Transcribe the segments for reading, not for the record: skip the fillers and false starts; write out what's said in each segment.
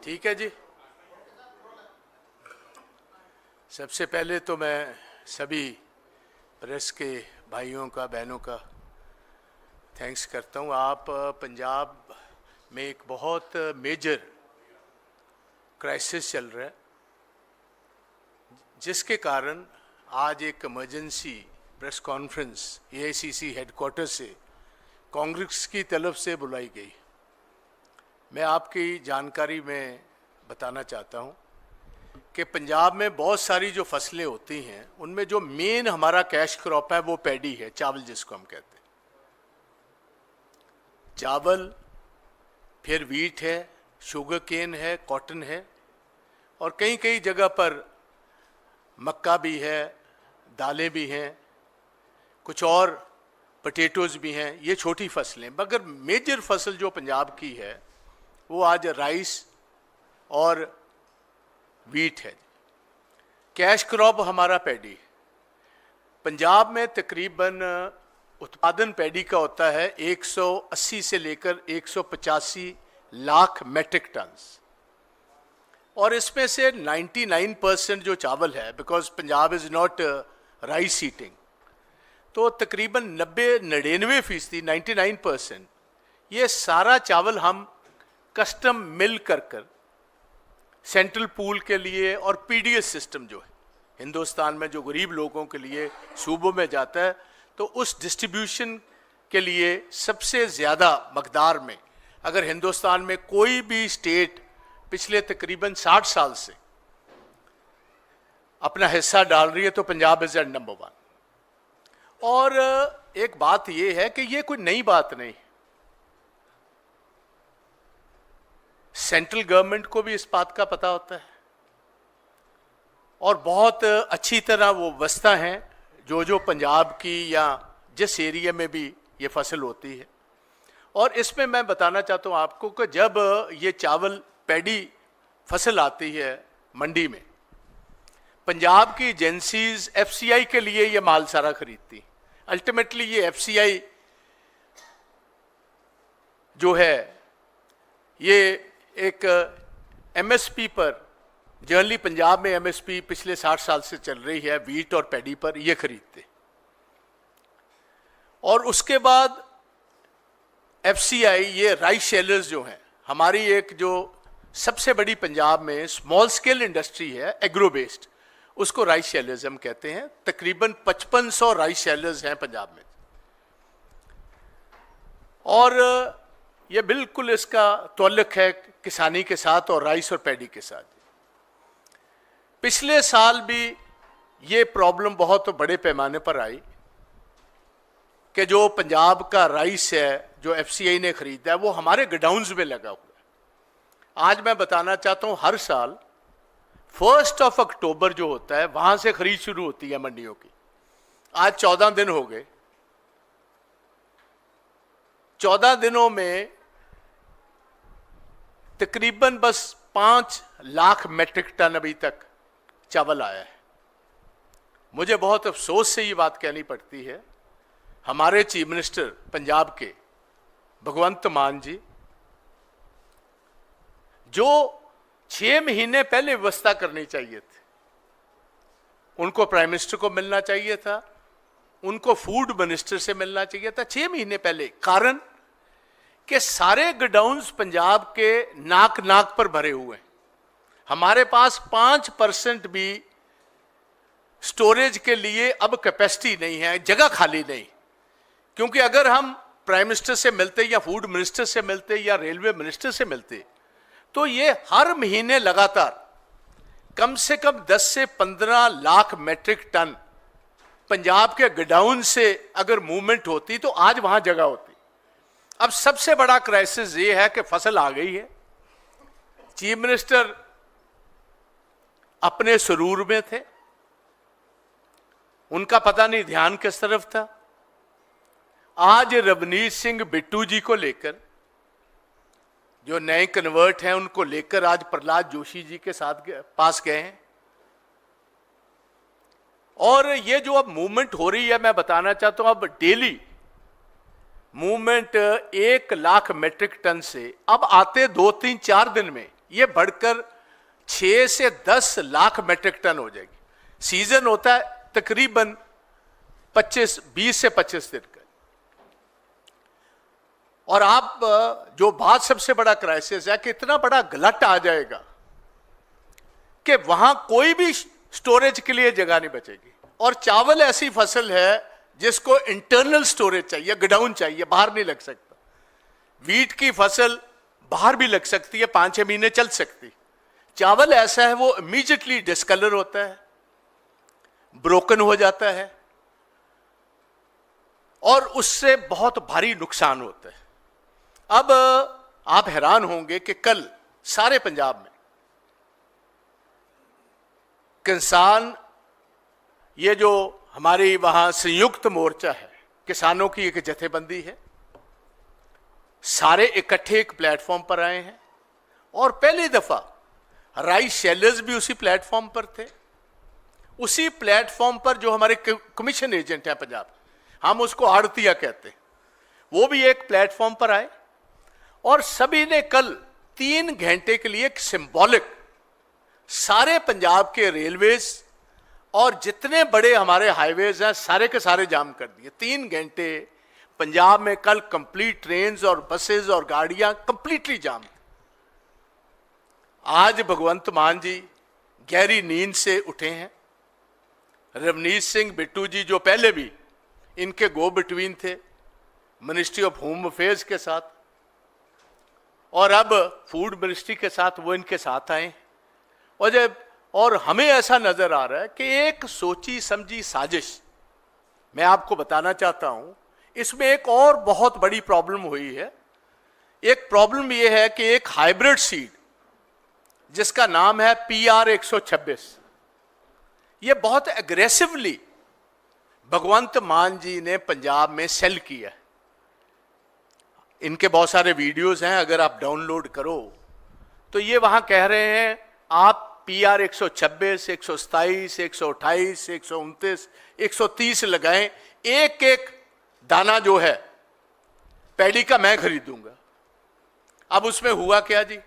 ठीक है जी। सबसे पहले तो मैं सभी प्रेस के भाइयों का बहनों का थैंक्स करता हूँ। आप पंजाब में एक बहुत मेजर क्राइसिस चल रहा है, जिसके कारण आज एक emergency press conference AICC headquarter से कांग्रेस की तरफ से बुलाई गई। मैं आपकी जानकारी में बताना चाहता हूँ कि पंजाब में बहुत सारी जो फसलें होती हैं उनमें जो मेन हमारा कैश क्रॉप है वो पैडी है, चावल जिसको हम कहते हैं। चावल, फिर वीट है, शुगर केन है, कॉटन है और कई कई जगह पर मक्का भी है, दालें भी हैं, कुछ और पोटैटोज़ भी हैं। ये छोटी फसलें, मगर मेजर फसल जो पंजाब की है वो आज राइस और वीट है। कैश क्रॉप हमारा पैडी है। पंजाब में तकरीबन उत्पादन पैडी का होता है 180 से लेकर 185 लाख मेट्रिक टन्स, और इसमें से 99% जो चावल है, because Punjab is not rice eating, तो तकरीबन 90-99% 99% ये सारा चावल हम कस्टम मिल कर सेंट्रल पूल के लिए और पीडीएस सिस्टम जो है हिंदुस्तान में जो गरीब लोगों के लिए सूबों में जाता है, तो उस डिस्ट्रीब्यूशन के लिए सबसे ज़्यादा मकदार में अगर हिंदुस्तान में कोई भी स्टेट पिछले तकरीबन 60 साल से अपना हिस्सा डाल रही है तो पंजाब इज एट नंबर 1। और एक बात यह है कि ये कोई नई बात नहीं, सेंट्रल गवर्नमेंट को भी इस बात का पता होता है और बहुत अच्छी तरह वो वस्ता हैं जो पंजाब की या जिस एरिया में भी ये फसल होती है। और इसमें मैं बताना चाहता हूँ आपको कि जब ये चावल पैडी फसल आती है मंडी में, पंजाब की एजेंसीज एफसीआई के लिए ये माल सारा खरीदती। अल्टीमेटली ये एफसीआई जो है ये एक एमएसपी पर, जनरली पंजाब में एमएसपी पिछले 60 साल से चल रही है वीट और पैडी पर, ये खरीदते। और उसके बाद एफसीआई ये राइस शेलर्स जो हैं, हमारी एक जो सबसे बड़ी पंजाब में स्मॉल स्केल इंडस्ट्री है एग्रो बेस्ड, उसको राइस शेलर्स हम कहते हैं। तकरीबन 5500 राइस शेलर्स हैं पंजाब में, और ये बिल्कुल इसका ताल्लुक है किसानी के साथ और राइस और पैडी के साथ। पिछले साल भी ये प्रॉब्लम बहुत बड़े पैमाने पर आई कि जो पंजाब का राइस है जो एफसीआई ने खरीदा है वो हमारे गोडाउन्स में लगा हुआ है। आज मैं बताना चाहता हूँ, हर साल 1 अक्टूबर जो होता है वहां से खरीद शुरू होती है मंडियों की। आज 14 दिन हो गए। 14 दिनों में तकरीबन बस 5 लाख मेट्रिक टन अभी तक चावल आया है। मुझे बहुत अफसोस से ये बात कहनी पड़ती है, हमारे चीफ मिनिस्टर पंजाब के भगवंत मान जी, जो 6 महीने पहले व्यवस्था करनी चाहिए थी, उनको प्राइम मिनिस्टर को मिलना चाहिए था, उनको फूड मिनिस्टर से मिलना चाहिए था 6 महीने पहले। कारण कि सारे गोडाउन्स पंजाब के नाक नाक पर भरे हुए हैं। हमारे पास 5% भी स्टोरेज के लिए अब कैपेसिटी नहीं है, जगह खाली नहीं। क्योंकि अगर हम प्राइम मिनिस्टर से मिलते या फूड मिनिस्टर से मिलते या रेलवे मिनिस्टर से मिलते, तो ये हर महीने लगातार कम से कम 10 से 15 लाख मेट्रिक टन पंजाब के गोडाउन से अगर मूवमेंट होती तो आज वहां जगह होती। अब सबसे बड़ा क्राइसिस ये है कि फसल आ गई है। चीफ मिनिस्टर अपने सुरूर में थे, उनका पता नहीं ध्यान किस तरफ था। आज रवनीत सिंह बिट्टू जी को लेकर, जो नए कन्वर्ट हैं, उनको लेकर आज प्रहलाद जोशी जी के साथ पास गए हैं। और ये जो अब मूवमेंट हो रही है, मैं बताना चाहता हूं, अब daily movement 1 lakh metric tonne से अब आते 2-3-4 दिन में ये बढ़कर 6 से 10 लाख मेट्रिक टन हो जाएगी। सीजन होता है तकरीबन 20 से 25 दिन का। और आप जो बात सबसे बड़ा क्राइसिस है कि इतना बड़ा गलट आ जाएगा कि वहां कोई भी स्टोरेज के लिए जगह नहीं बचेगी। और चावल ऐसी फसल है जिसको इंटरनल स्टोरेज चाहिए, गोडाउन चाहिए, बाहर नहीं लग सकता। वीट की फसल बाहर भी लग सकती है, 5-6 महीने चल सकती। चावल ऐसा है वो इमीडिएटली डिस्कलर होता है, ब्रोकन हो जाता है और उससे बहुत भारी नुकसान होता है। अब आप हैरान होंगे कि कल सारे पंजाब में किसान, ये जो हमारी वहां संयुक्त मोर्चा है, किसानों की एक जथेबंदी है, सारे इकट्ठे एक प्लेटफॉर्म पर आए हैं। और पहली दफा राइस शेलर्स भी उसी प्लेटफॉर्म पर थे। उसी प्लेटफॉर्म पर जो हमारे कमीशन एजेंट हैं पंजाब, हम उसको आड़तिया कहते हैं, वो भी एक प्लेटफॉर्म पर आए और सभी ने कल 3 घंटे के लिए एक सिंबॉलिक सारे पंजाब के रेलवेज और जितने बड़े हमारे हाईवेज हैं सारे के सारे जाम कर दिए। 3 घंटे पंजाब में कल कंप्लीट ट्रेन्स और बसेस और गाड़ियां कंप्लीटली जाम। आज भगवंत मान जी गहरी नींद से उठे हैं। रवनीत सिंह बिट्टू जी जो पहले भी इनके गो बिटवीन थे मिनिस्ट्री ऑफ होम अफेयर्स के साथ, और अब फूड मिनिस्ट्री के साथ, वो इनके साथ आए। और हमें ऐसा नजर आ रहा है कि एक सोची समझी साजिश, मैं आपको बताना चाहता हूं, इसमें एक और बहुत बड़ी प्रॉब्लम हुई है। एक प्रॉब्लम यह है कि एक हाइब्रिड सीड जिसका नाम है PR 126, यह बहुत एग्रेसिवली भगवंत मान जी ने पंजाब में सेल किया। इनके बहुत सारे वीडियोस हैं, अगर आप डाउनलोड करो तो ये वहां कह रहे हैं आप PR 126, 127, 128, 129, 130 लगाएं, एक एक दाना जो है पैडी का मैं खरीदूंगा। अब उसमें हुआ क्या जी?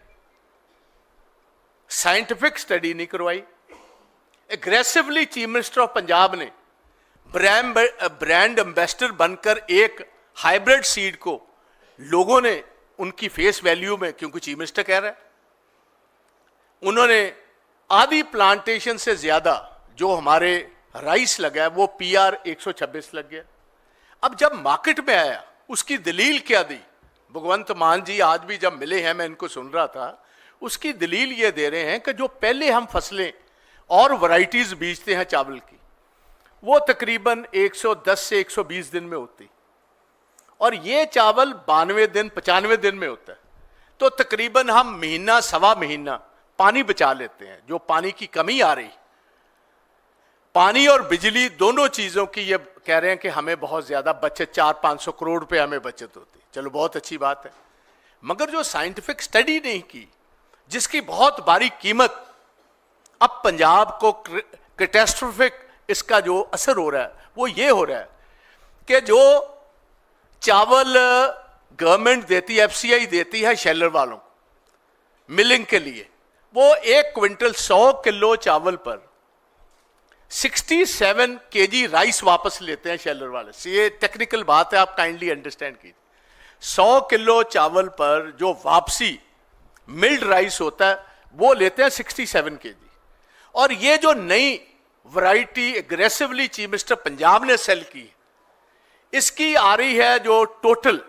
साइंटिफिक स्टडी नहीं करवाई। Aggressively chief minister of Punjab ने ब्रांड एम्बेसडर बनकर एक हाइब्रिड सीड को, लोगों ने उनकी फेस वैल्यू में, क्योंकि चीफ मिनिस्टर कह रहा है, उन्होंने आधी प्लांटेशन से ज्यादा जो हमारे राइस लगा है वो PR 126 लग गया। अब जब मार्केट में आया उसकी दलील क्या दी भगवंत मान जी? आज भी जब मिले हैं मैं इनको सुन रहा था, उसकी दलील ये दे रहे हैं कि जो पहले हम फसलें और वैरायटीज बीजते हैं चावल की, वो तकरीबन 110 से 120 दिन में होती, और ये चावल 92 दिन 95 दिन में होता है। तो तकरीबन हम महीना सवा महीना पानी बचा लेते हैं। जो पानी की कमी आ रही, पानी और बिजली दोनों चीजों की ये कह रहे हैं कि हमें बहुत ज्यादा बचत, 400-500 करोड़ रुपए हमें बचत होती। चलो बहुत अच्छी बात है, मगर जो साइंटिफिक स्टडी नहीं की, जिसकी बहुत भारी कीमत अब पंजाब को कैटास्ट्रोफिक इसका जो असर हो रहा है वो ये हो रहा है कि जो चावल गवर्नमेंट देती है, FCI देती है शेलर वालों को मिलिंग के लिए, वो 1 क्विंटल 100 किलो चावल पर 67 kg राइस वापस लेते हैं शेलर वाले से। ये टेक्निकल बात है, आप काइंडली अंडरस्टैंड कीजिए। 100 किलो चावल पर जो वापसी मिल्ड राइस होता है वो लेते हैं 67 kg। और ये जो नई variety aggressively chief minister Punjab ने सेल की, इसकी आ रही है जो टोटल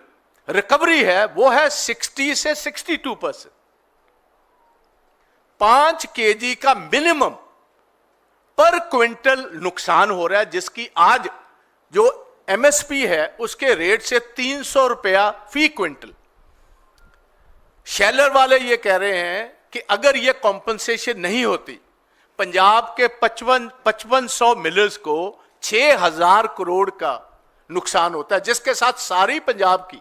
रिकवरी है वो है 60 से 62%। 5 kg का मिनिमम पर क्विंटल नुकसान हो रहा है, जिसकी आज जो MSP है उसके रेट से 300 रुपया फी क्विंटल। शेलर वाले ये कह रहे हैं कि अगर ये कॉम्पनसेशन नहीं होती, पंजाब के 5500 मिलर्स को 6000 करोड़ का नुकसान होता है, जिसके साथ सारी पंजाब की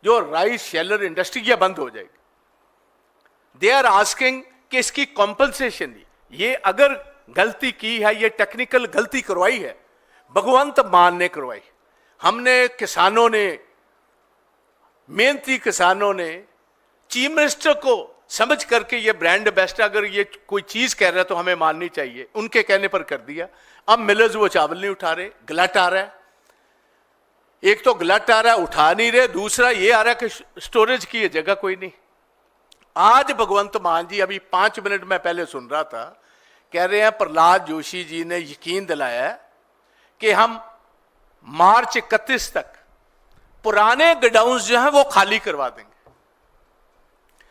जो राइस शेलर इंडस्ट्री ये बंद हो जाएगी। दे आर आस्किंग कि इसकी कॉम्पनसेशन, ये अगर गलती की है, ये टेक्निकल गलती करवाई है, भगवंत मान ने करवाई। हमने किसानों ने, मेहनती किसानों ने चीफ मिनिस्टर को समझ करके ये ब्रांड एम्बेसडर अगर ये कोई चीज कह रहा है तो हमें माननी चाहिए, उनके कहने पर कर दिया। अब मिलर्स वो चावल नहीं उठा रहे, गलत आ रहा है। एक तो गलत आ रहा है, उठा नहीं रहे, दूसरा ये आ रहा है कि स्टोरेज की ये जगह कोई नहीं। आज भगवंत मान जी अभी 5 मिनट में पहले सुन रहा था, कह रहे हैं प्रहलाद जोशी जी ने यकीन दिलाया है कि हम मार्च 31 तक पुराने गोडाउन्स जो हैं वो खाली करवा देंगे।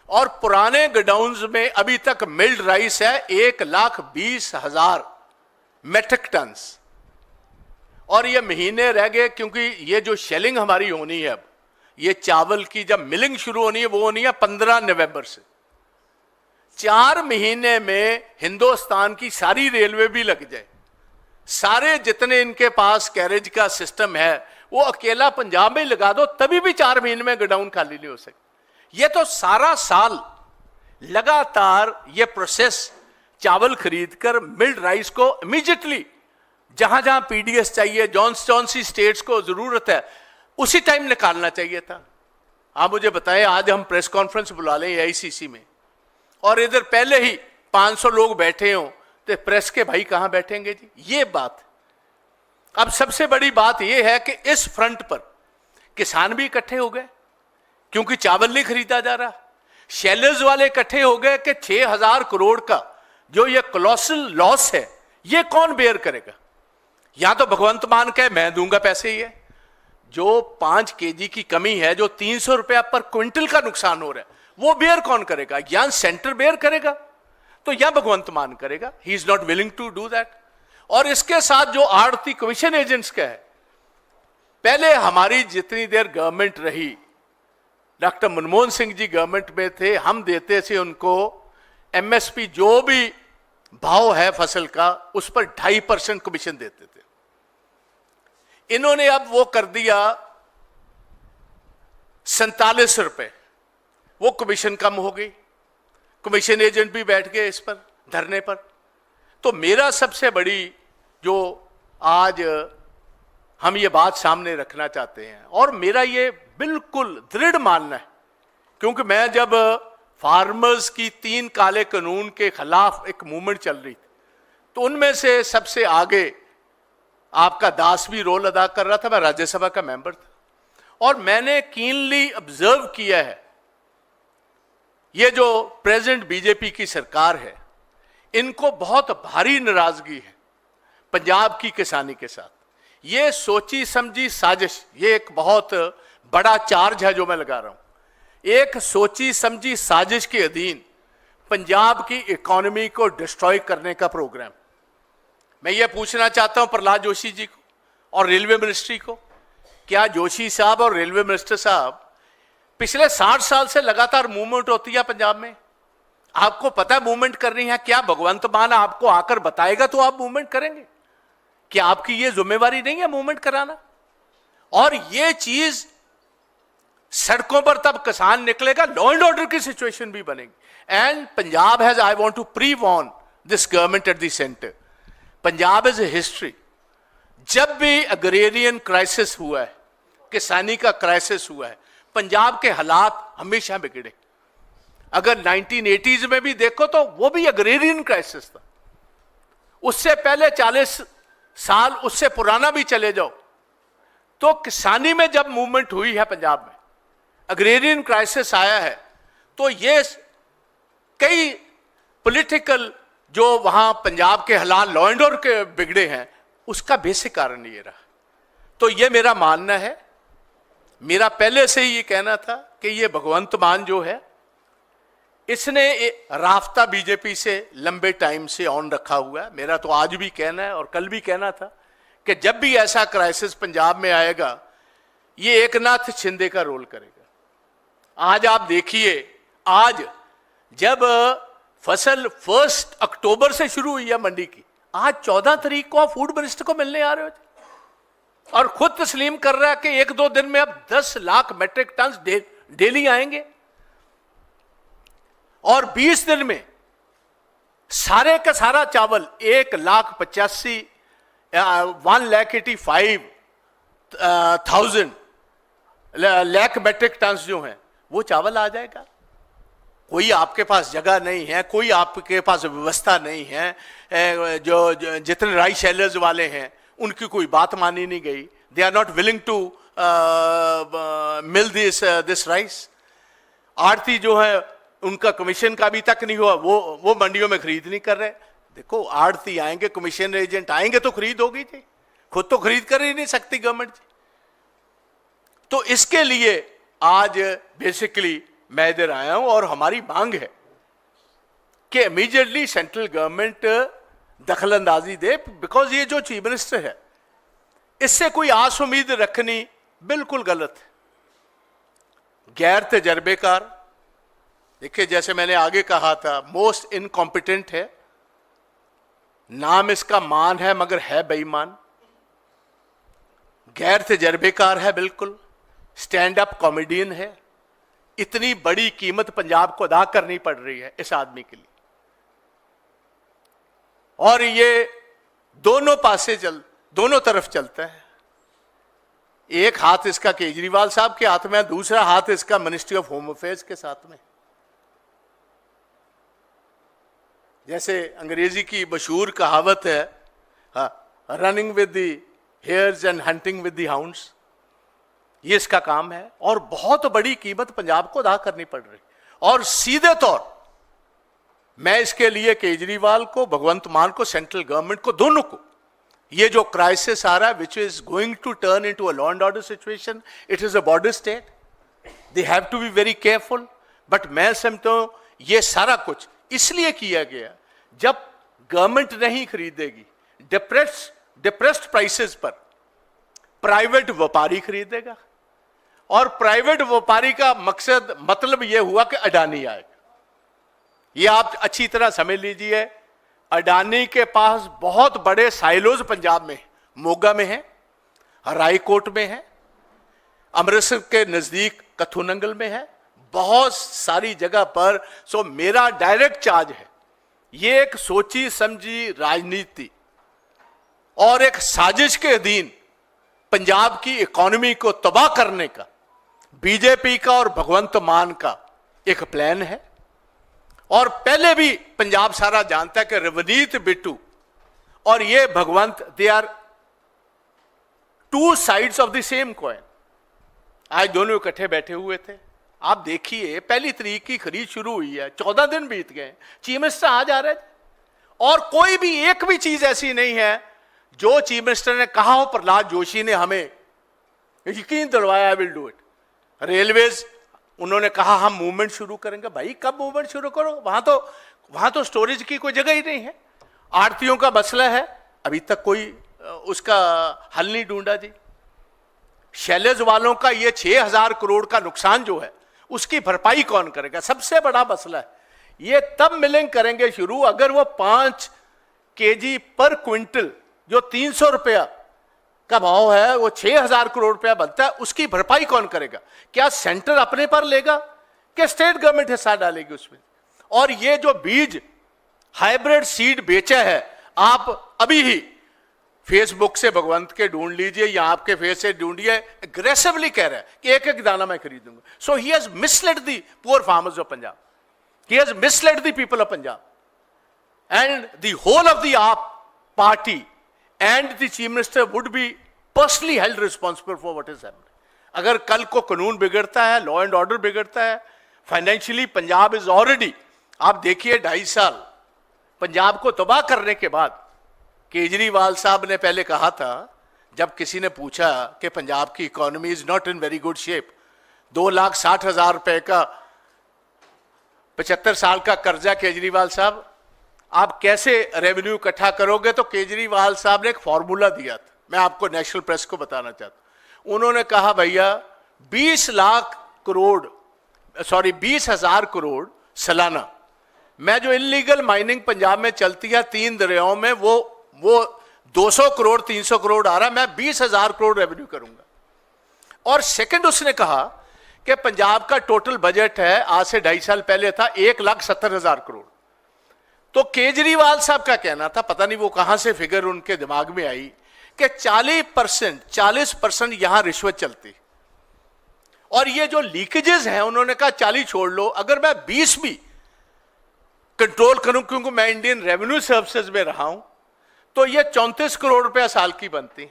और पुराने गोडाउन्स में अभी तक मिल्ड राइस है 1,20,000 मेट्रिक टन्स, और ये महीने रह गए, क्योंकि ये जो शेलिंग हमारी होनी है अब, ये चावल की जब मिलिंग शुरू होनी है वो होनी है 15 नवंबर से। 4 महीने में हिंदुस्तान की सारी रेलवे भी लग जाए, सारे जितने इनके पास कैरेज का सिस्टम है वो अकेला पंजाब में लगा दो, तभी भी 4 महीने में गोडाउन खाली नहीं हो सकते। ये तो सारा साल लगातार ये प्रोसेस चावल खरीदकर मिल्ड राइस को इमीडिएटली जहां जहां पीडीएस चाहिए, जौन सी स्टेट्स को जरूरत है उसी टाइम निकालना चाहिए था। आप मुझे बताएं, आज हम प्रेस कॉन्फ्रेंस बुला लें एआईसीसी में और इधर पहले ही 500 लोग बैठे हों, तो प्रेस के भाई कहां बैठेंगे जी? ये बात। अब सबसे बड़ी बात यह है कि इस फ्रंट पर किसान भी इकट्ठे हो गए, क्योंकि चावल नहीं खरीदा जा रहा। शेलर्स वाले इकट्ठे हो गए कि 6,000 करोड़ का जो ये कोलोसल लॉस है ये कौन बेयर करेगा? या तो भगवंत मान के मैं दूंगा पैसे, ये जो 5 केजी की कमी है, जो 300 रुपया पर क्विंटल का नुकसान हो रहा है, वो बेयर कौन करेगा? या सेंटर बेयर करेगा तो या भगवंत मान करेगा। He is not willing to do that. और इसके साथ जो आड़ती कमीशन एजेंट्स का है, पहले हमारी जितनी देर गवर्नमेंट रही, डॉक्टर मनमोहन सिंह जी गवर्नमेंट में थे, हम देते थे उनको एमएसपी जो भी भाव है फसल का उस पर 2.5% कमीशन देते थे। इन्होंने अब वो कर दिया 47 रुपए, वो कमीशन कम हो गई, कमीशन एजेंट भी बैठ गए इस पर धरने पर। तो मेरा सबसे बड़ी जो आज हम ये बात सामने रखना चाहते हैं, और मेरा ये बिल्कुल दृढ़ मानना है, क्योंकि मैं जब फार्मर्स की 3 काले कानून के खिलाफ एक मूवमेंट चल रही थी, तो उनमें से सबसे आगे आपका दास भी रोल अदा कर रहा था, मैं राज्यसभा का मेंबर था, और मैंने कीनली ऑब्जर्व किया है ये जो प्रेजेंट बीजेपी की सरकार है, इनको बहुत भारी नाराजगी है पंजाब की किसानी के साथ। ये सोची समझी साजिश, ये एक बहुत बड़ा चार्ज है जो मैं लगा रहा हूं। एक सोची समझी साजिश के अधीन पंजाब की इकोनॉमी को डिस्ट्रॉय करने का प्रोग्राम। मैं ये पूछना चाहता हूं प्रहलाद जोशी जी को और रेलवे मिनिस्ट्री को, क्या जोशी साहब और रेलवे मिनिस्टर साहब, पिछले 60 साल से लगातार मूवमेंट होती है पंजाब में, आपको पता है मूवमेंट करनी है, क्या भगवंत मान आपको आकर बताएगा तो आप मूवमेंट करेंगे? क्या आपकी ये जिम्मेवारी नहीं है मूवमेंट कराना? और ये चीज सड़कों पर तब किसान निकलेगा, लॉ एंड ऑर्डर की सिचुएशन भी बनेगी। And Punjab has, I want to pre warn this government at the centre, Punjab is a history. जब भी अग्रेरियन क्राइसिस हुआ है, किसानी का क्राइसिस हुआ है, पंजाब के हालात हमेशा बिगड़े। अगर 1980s में भी देखो तो वो भी अग्रेरियन क्राइसिस था। उससे पहले 40 साल उससे पुराना भी चले जाओ तो किसानी में जब मूवमेंट हुई है पंजाब में, अग्रेरियन क्राइसिस आया है, तो ये कई पॉलिटिकल जो वहां पंजाब के हालात लॉ एंड ऑर्डर के बिगड़े हैं, उसका बेसिक कारण ये रहा। तो ये मेरा मानना है, मेरा पहले से ही ये कहना था कि ये भगवंत मान जो है, इसने राफ्ता बीजेपी से लंबे टाइम से ऑन रखा हुआ है। मेरा तो आज भी कहना है और कल भी कहना था कि जब भी ऐसा क्राइसिस पंजाब में आएगा, ये एकनाथ शिंदे का रोल करेगा। आज आप देखिए, आज जब फसल 1 अक्टूबर से शुरू हुई है मंडी की, आज 14 तारीख को आप फूड मिनिस्टर को मिलने आ रहे हो और खुद तस्लीम कर रहा है कि 1-2 दिन में अब 10 लाख मेट्रिक टन डेली आएंगे, और 20 दिन में सारे का सारा चावल 1,85,000 लाख मेट्रिक टन जो हैं वो चावल आ जाएगा। कोई आपके पास जगह नहीं है, कोई आपके पास व्यवस्था नहीं है। जो जितने राइस सेलर्स वाले हैं उनकी कोई बात मानी नहीं गई। They are not willing to mill this rice. आड़ती जो है उनका कमीशन का अभी तक नहीं हुआ, वो मंडियों में खरीद नहीं कर रहे। देखो, आड़ती आएंगे, कमीशन एजेंट आएंगे तो खरीद होगी जी, खुद तो खरीद कर ही नहीं सकती गवर्नमेंट जी। तो इसके लिए आज बेसिकली मैं इधर आया हूं और हमारी मांग है कि इमीडिएटली सेंट्रल गवर्नमेंट दखलंदाजी दे, बिकॉज ये जो चीफ मिनिस्टर है इससे कोई आस उम्मीद रखनी बिल्कुल गलत है, गैर तजर्बेकार। देखिए, जैसे मैंने आगे कहा था, मोस्ट इनकॉम्पिटेंट है, नाम इसका मान है मगर है बेईमान, गैर तजर्बेकार है बिल्कुल, स्टैंड अप कॉमेडियन है। इतनी बड़ी कीमत पंजाब को अदा करनी पड़ रही है इस आदमी के लिए, और ये दोनों तरफ चलता है। एक हाथ इसका केजरीवाल साहब के हाथ में, दूसरा हाथ इसका मिनिस्ट्री ऑफ होम अफेयर्स के साथ में। जैसे अंग्रेजी की मशहूर कहावत है, running with the hairs and hunting with the hounds, ये इसका काम है। और बहुत बड़ी कीमत पंजाब को अदा करनी पड़ रही, और सीधे तौर मैं इसके लिए केजरीवाल को, भगवंत मान को, सेंट्रल गवर्नमेंट को, दोनों को, ये जो क्राइसिस आ रहा है which is going to turn into a law and order situation, it is a border state, they have to be very careful. But मैं समझता हूं ये सारा कुछ इसलिए किया गया, जब गवर्नमेंट नहीं खरीदेगी, डिप्रेस्ड प्राइसेस पर प्राइवेट व्यापारी खरीदेगा, और प्राइवेट व्यापारी का मतलब यह हुआ कि अडानी आएगा। ये आप अच्छी तरह समझ लीजिए, अडानी के पास बहुत बड़े साइलोज पंजाब में, मोगा में है, रायकोट में है, अमृतसर के नजदीक कथुनंगल में है, बहुत सारी जगह पर। सो मेरा डायरेक्ट चार्ज है, ये एक सोची समझी राजनीति और एक साजिश के अधीन पंजाब की इकोनॉमी को तबाह करने का बीजेपी का और भगवंत मान का एक प्लान है। और पहले भी पंजाब सारा जानता है कि रवनीत बिट्टू और ये Bhagwant, they are two sides of the same coin. आज दोनों इकट्ठे बैठे हुए थे। आप देखिए, 1 तारीख की खरीद शुरू हुई है, 14 दिन बीत गए, चीफ मिनिस्टर आज आ रहे थे, और कोई भी एक भी चीज ऐसी नहीं है जो चीफ मिनिस्टर ने कहा हो, प्रहलाद जोशी ने हमें यकीन दिलवाया, I will do it. Railways, उन्होंने कहा हम मूवमेंट शुरू करेंगे। भाई कब मूवमेंट शुरू करो, वहां तो स्टोरेज की कोई जगह ही नहीं है। आड़तियों का मसला है, अभी तक कोई उसका हल नहीं ढूंढा जी। शैलेज वालों का ये 6,000 करोड़ का नुकसान जो है, उसकी भरपाई कौन करेगा, सबसे बड़ा मसला है। ये तब मिलिंग करेंगे शुरू अगर वो 5 kg पर क्विंटल, जो 300 रुपया का भाव है, वो 6,000 करोड़ रुपया बनता है, उसकी भरपाई कौन करेगा? क्या सेंटर अपने पर लेगा कि स्टेट गवर्नमेंट हिस्सा डालेगी उसमें? और ये जो बीज हाइब्रिड सीड बेचा है, आप अभी ही फेसबुक से भगवंत के ढूंढ लीजिए या आपके फेस से ढूंढिए, एग्रेसिवली कह रहा है कि एक एक दाना मैं खरीदूंगा। So he has misled the poor farmers of Punjab, he has misled the people of Punjab, and the whole of the AAP party and the chief minister would be personally held responsible for what is happening. अगर कल को कानून बिगड़ता है, law and order बिगड़ता है, financially Punjab is already, आप देखिए 2.5 साल पंजाब को तबाह करने के बाद, केजरीवाल साहब ने पहले कहा था, जब किसी ने पूछा कि पंजाब की economy is not in very good shape, 2,60,000 रुपए का 75 साल का कर्जा, केजरीवाल साहब आप कैसे रेवेन्यू इकट्ठा करोगे? तो केजरीवाल साहब ने एक फॉर्मूला दिया था, मैं आपको नेशनल प्रेस को बताना चाहता हूं। उन्होंने कहा भैया 20,000 करोड़ सालाना, मैं जो इलीगल माइनिंग पंजाब में चलती है 3 दरियाओं में, वो 200 करोड़ 300 करोड़ आ रहा है, मैं 20,000 करोड़ रेवेन्यू करूंगा। और सेकंड उसने कहा कि पंजाब का टोटल बजट है, आज से 2.5 साल पहले था 1,70,000 करोड़। तो केजरीवाल साहब का कहना था, पता नहीं वो कहां से फिगर उनके दिमाग में आई, कि 40% यहां रिश्वत चलती, और ये जो लीकेजेस हैं उन्होंने कहा 40 छोड़ लो, अगर मैं 20 भी कंट्रोल करूं, क्योंकि मैं इंडियन रेवेन्यू सर्विसेज में रहा हूं, तो ये 34 करोड़ रुपया साल की बनती है।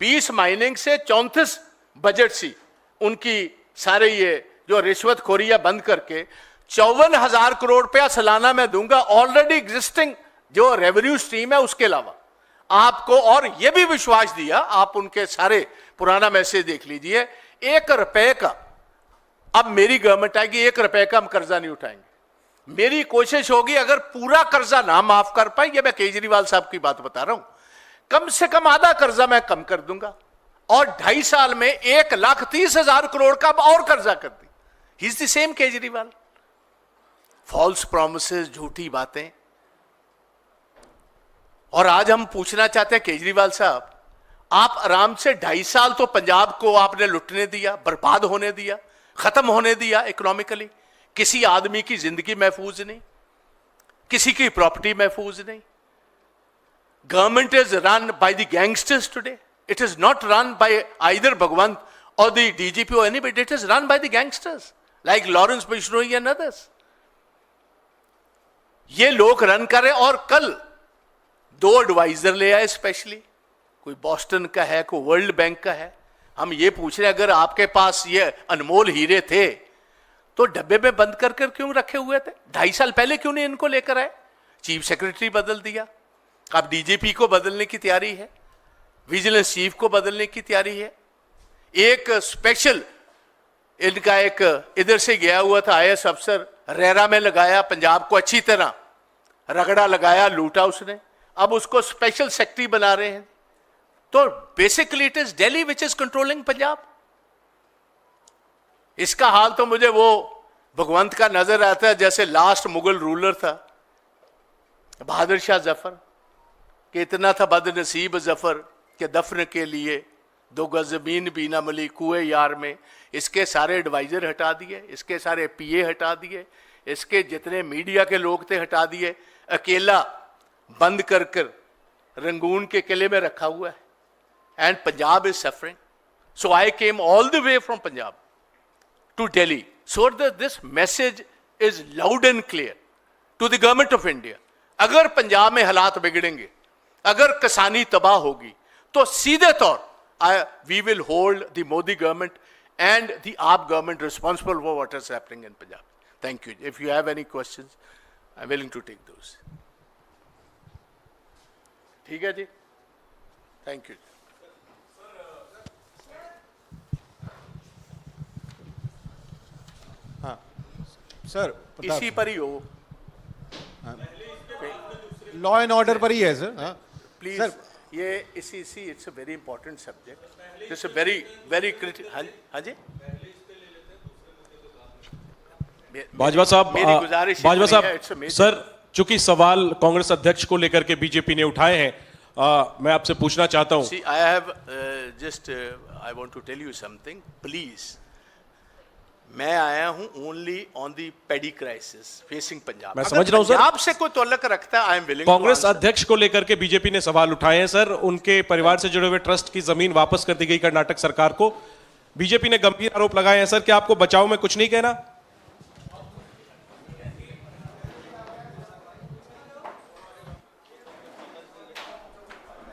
20 माइनिंग से 34 बजट सी उनकी सारे ये जो रिश्वतखोरियां बंद करके 54,000 करोड़ रुपया सालाना मैं दूंगा ऑलरेडी एग्जिस्टिंग जो रेवेन्यू स्ट्रीम है उसके अलावा आपको। और यह भी विश्वास दिया, आप उनके सारे पुराना मैसेज देख लीजिए, 1 रुपए का, अब मेरी गवर्नमेंट आएगी 1 रुपए का हम कर्जा नहीं उठाएंगे। मेरी कोशिश होगी अगर पूरा कर्जा ना माफ कर पाए, ये मैं केजरीवाल साहब की बात बता रहा हूं, कम से कम आधा कर्जा मैं कम कर दूंगा और 2.5 साल में 1,30,000 करोड़ का और कर्जा कर दी। He is the same Kejriwal. False promises, झूठी बातें। और आज हम पूछना चाहते हैं केजरीवाल साहब, आप आराम से 2.5 साल तो पंजाब को आपने लुटने दिया, बर्बाद होने दिया, खत्म होने दिया इकोनॉमिकली। किसी आदमी की जिंदगी महफूज नहीं, किसी की प्रॉपर्टी महफूज नहीं। Government is run by the gangsters today. It is not run by either Bhagwant और द डीजीपी और anybody. It is run by the gangsters like Lawrence Bishnoi and others. ये लोग रन कर रहे। और कल 2 एडवाइजर ले आए स्पेशली, कोई बॉस्टन का है, कोई वर्ल्ड बैंक का है। हम ये पूछ रहे हैं अगर आपके पास ये अनमोल हीरे थे तो डब्बे में बंद कर कर क्यों रखे हुए थे? 2.5 साल पहले क्यों नहीं इनको लेकर आए? चीफ सेक्रेटरी बदल दिया, अब डीजीपी को बदलने की तैयारी है, विजिलेंस चीफ को बदलने की तैयारी है। एक स्पेशल इनका एक इधर से गया हुआ था आईएएस अफसर, रेरा में लगाया, पंजाब को अच्छी तरह रगड़ा लगाया, लूटा उसने, अब उसको स्पेशल सेक्रेटरी बना रहे हैं। तो basically it is Delhi which is controlling Punjab. इसका हाल तो मुझे वो भगवंत का नजर आता है जैसे लास्ट मुगल रूलर था बहादुर शाह जफर, कि इतना था बदनसीब जफर के दफन के लिए 2 गज जमीन भी न मिली कुएं यार में। इसके सारे एडवाइजर हटा दिए, इसके सारे पीए हटा दिए, इसके जितने मीडिया के लोग थे हटा दिए, अकेला बंद कर कर रंगून के किले में रखा हुआ है। And Punjab is suffering. So I came all the way from Punjab to Delhi so that this message is loud and clear to the government of India. अगर पंजाब में हालात बिगड़ेंगे, अगर किसानी तबाह होगी, तो सीधे तौर we will hold the Modi government and the AAP government responsible for what is happening in Punjab. Thank you. If you have any questions, I'm willing to take those. ठीक है जी, thank you. सर इसी पर ही हो, law and order पर ही है sir. Please sir ये इसी it's a very important subject, it's a very very critical. हाँ जी बाजवा साहब, मेरी गुजारिश बाजवा है, साहब it's a major- सर, चूंकि सवाल कांग्रेस अध्यक्ष को लेकर के बीजेपी ने उठाए हैं, मैं आपसे पूछना चाहता हूं। See, I have just I want to tell you something, please. मैं आया हूं only on the paddy crisis facing Punjab. मैं समझ रहा हूं सर, पंजाब से कोई तल्लुक रखता है, आई एम विलिंग। कांग्रेस अध्यक्ष को लेकर के बीजेपी ने सवाल उठाए हैं सर। उनके परिवार से जुड़े हुए ट्रस्ट की जमीन वापस कर दी गई कर्नाटक सरकार को। बीजेपी ने गंभीर आरोप लगाए हैं सर, क्या आपको बचाव में कुछ नहीं कहना?